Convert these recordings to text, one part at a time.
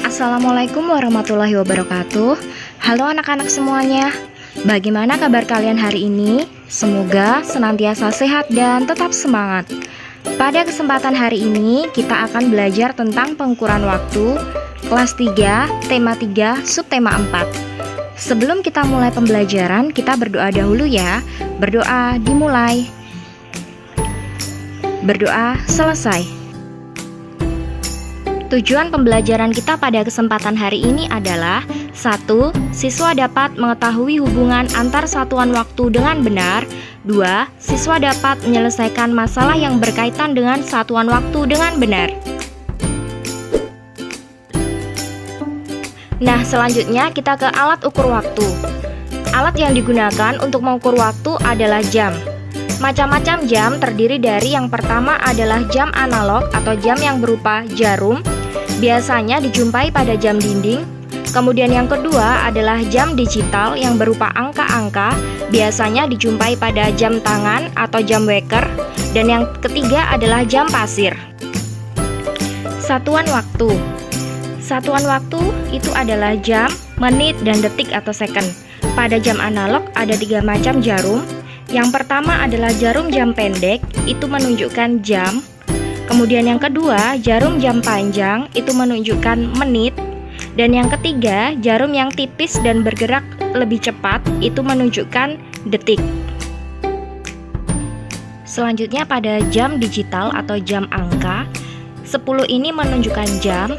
Assalamualaikum warahmatullahi wabarakatuh. Halo anak-anak semuanya. Bagaimana kabar kalian hari ini? Semoga senantiasa sehat dan tetap semangat. Pada kesempatan hari ini kita akan belajar tentang pengukuran waktu kelas 3, tema 3, subtema 4. Sebelum kita mulai pembelajaran, kita berdoa dahulu ya. Berdoa dimulai. Berdoa selesai. Tujuan pembelajaran kita pada kesempatan hari ini adalah 1. Siswa dapat mengetahui hubungan antar satuan waktu dengan benar. 2. Siswa dapat menyelesaikan masalah yang berkaitan dengan satuan waktu dengan benar. Nah, selanjutnya kita ke alat ukur waktu. Alat yang digunakan untuk mengukur waktu adalah jam. Macam-macam jam terdiri dari yang pertama adalah jam analog atau jam yang berupa jarum, biasanya dijumpai pada jam dinding. Kemudian yang kedua adalah jam digital yang berupa angka-angka, biasanya dijumpai pada jam tangan atau jam waker. Dan yang ketiga adalah jam pasir. Satuan waktu. Satuan waktu itu adalah jam, menit, dan detik atau second. Pada jam analog ada 3 macam jarum. Yang pertama adalah jarum jam pendek, itu menunjukkan jam. Kemudian yang kedua, jarum jam panjang, itu menunjukkan menit. Dan yang ketiga, jarum yang tipis dan bergerak lebih cepat, itu menunjukkan detik. Selanjutnya pada jam digital atau jam angka, 10 ini menunjukkan jam,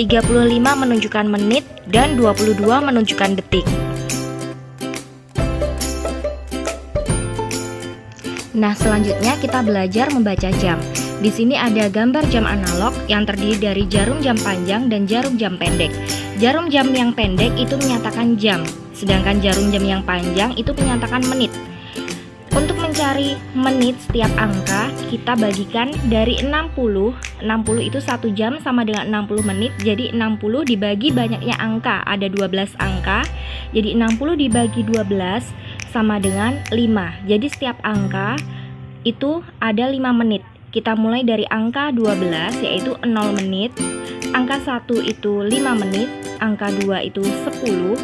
35 menunjukkan menit, dan 22 menunjukkan detik. Nah, selanjutnya kita belajar membaca jam. Di sini ada gambar jam analog yang terdiri dari jarum jam panjang dan jarum jam pendek. Jarum jam yang pendek itu menyatakan jam, sedangkan jarum jam yang panjang itu menyatakan menit. Untuk mencari menit setiap angka, kita bagikan dari 60. 60 itu 1 jam sama dengan 60 menit. Jadi 60 dibagi banyaknya angka, ada 12 angka. Jadi 60 dibagi 12 sama dengan 5. Jadi setiap angka itu ada 5 menit. Kita mulai dari angka 12 yaitu 0 menit. Angka 1 itu 5 menit. Angka 2 itu 10.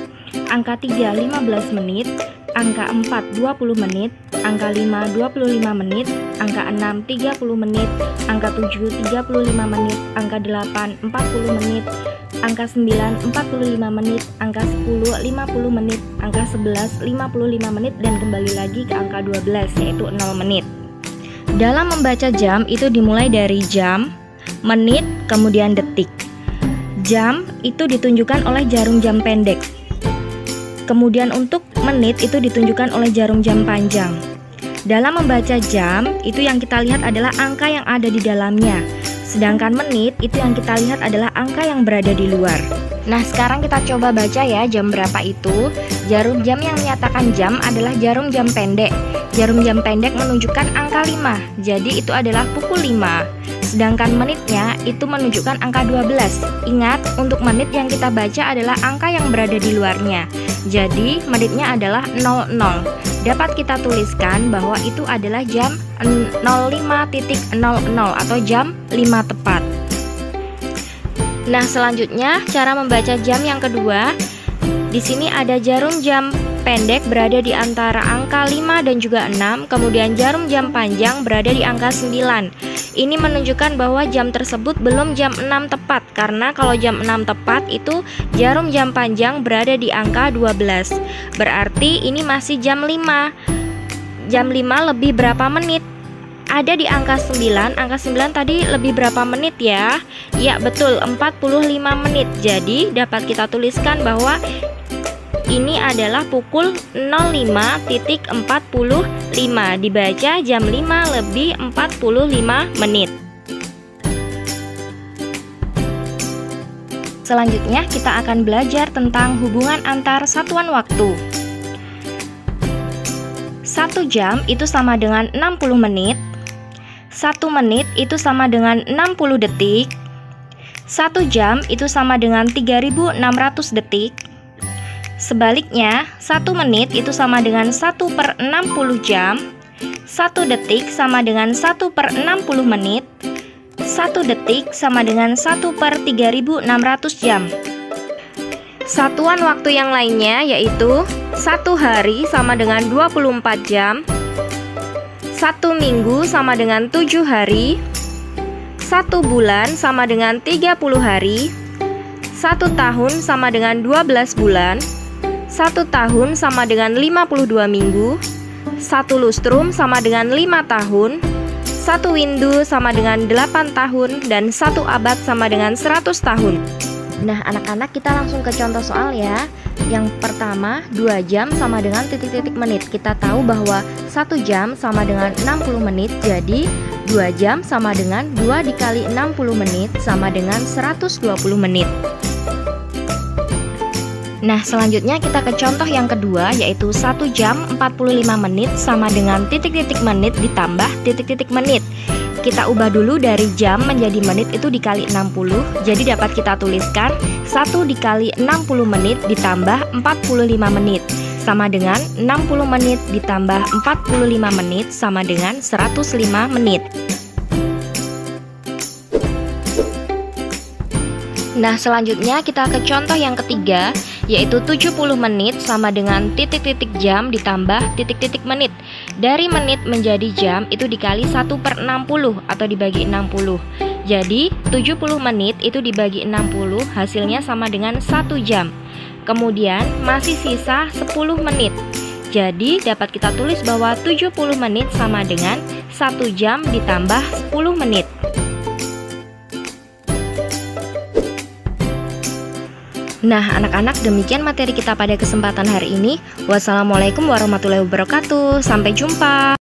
Angka 3 15 menit. Angka 4 20 menit. Angka 5 25 menit. Angka 6 30 menit. Angka 7 35 menit. Angka 8 40 menit. Angka 9 45 menit. Angka 10 50 menit. Angka 11 55 menit. Dan kembali lagi ke angka 12 yaitu 0 menit. Dalam membaca jam itu dimulai dari jam, menit, kemudian detik. Jam itu ditunjukkan oleh jarum jam pendek. Kemudian untuk menit itu ditunjukkan oleh jarum jam panjang. Dalam membaca jam, itu yang kita lihat adalah angka yang ada di dalamnya. Sedangkan menit, itu yang kita lihat adalah angka yang berada di luar. Nah, sekarang kita coba baca ya jam berapa itu. Jarum jam yang menyatakan jam adalah jarum jam pendek. Jarum jam pendek menunjukkan angka 5. Jadi itu adalah pukul 5. Sedangkan menitnya itu menunjukkan angka 12. Ingat, untuk menit yang kita baca adalah angka yang berada di luarnya. Jadi menitnya adalah 00. Dapat kita tuliskan bahwa itu adalah jam 05.00 atau jam 5 tepat. Nah, selanjutnya cara membaca jam yang kedua. Di sini ada jarum jam pendek berada di antara angka 5 dan juga 6. Kemudian jarum jam panjang berada di angka 9. Ini menunjukkan bahwa jam tersebut belum jam 6 tepat. Karena kalau jam 6 tepat itu jarum jam panjang berada di angka 12. Berarti ini masih jam 5. Jam 5 lebih berapa menit? Ada di angka 9. Angka 9 tadi lebih berapa menit ya? Ya betul, 45 menit. Jadi dapat kita tuliskan bahwa ini adalah pukul 05.45. Dibaca jam 5 lebih 45 menit. Selanjutnya kita akan belajar tentang hubungan antar satuan waktu. 1 jam itu sama dengan 60 menit. 1 menit itu sama dengan 60 detik. 1 jam itu sama dengan 3600 detik. Sebaliknya, 1 menit itu sama dengan 1/60 jam. 1 detik sama dengan 1/60 menit. 1 detik sama dengan 1/3600 jam. Satuan waktu yang lainnya yaitu 1 hari sama dengan 24 jam, 1 minggu sama dengan 7 hari, 1 bulan sama dengan 30 hari, 1 tahun sama dengan 12 bulan, 1 tahun sama dengan 52 minggu, 1 lustrum sama dengan 5 tahun, 1 windu sama dengan 8 tahun, dan 1 abad sama dengan 100 tahun. Nah anak-anak, kita langsung ke contoh soal ya. Yang pertama, 2 jam sama dengan titik-titik menit. Kita tahu bahwa 1 jam sama dengan 60 menit. Jadi 2 jam sama dengan 2 dikali 60 menit sama dengan 120 menit. Nah selanjutnya kita ke contoh yang kedua, yaitu 1 jam 45 menit sama dengan titik-titik menit ditambah titik-titik menit. Kita ubah dulu dari jam menjadi menit, itu dikali 60. Jadi dapat kita tuliskan 1 dikali 60 menit ditambah 45 menit sama dengan 60 menit ditambah 45 menit sama dengan 105 menit. Nah selanjutnya kita ke contoh yang ketiga, yaitu 70 menit sama dengan titik-titik jam ditambah titik-titik menit. Dari menit menjadi jam itu dikali 1/60 atau dibagi 60. Jadi 70 menit itu dibagi 60 hasilnya sama dengan 1 jam. Kemudian masih sisa 10 menit. Jadi dapat kita tulis bahwa 70 menit sama dengan 1 jam ditambah 10 menit. Nah anak-anak, demikian materi kita pada kesempatan hari ini. Wassalamualaikum warahmatullahi wabarakatuh. Sampai jumpa.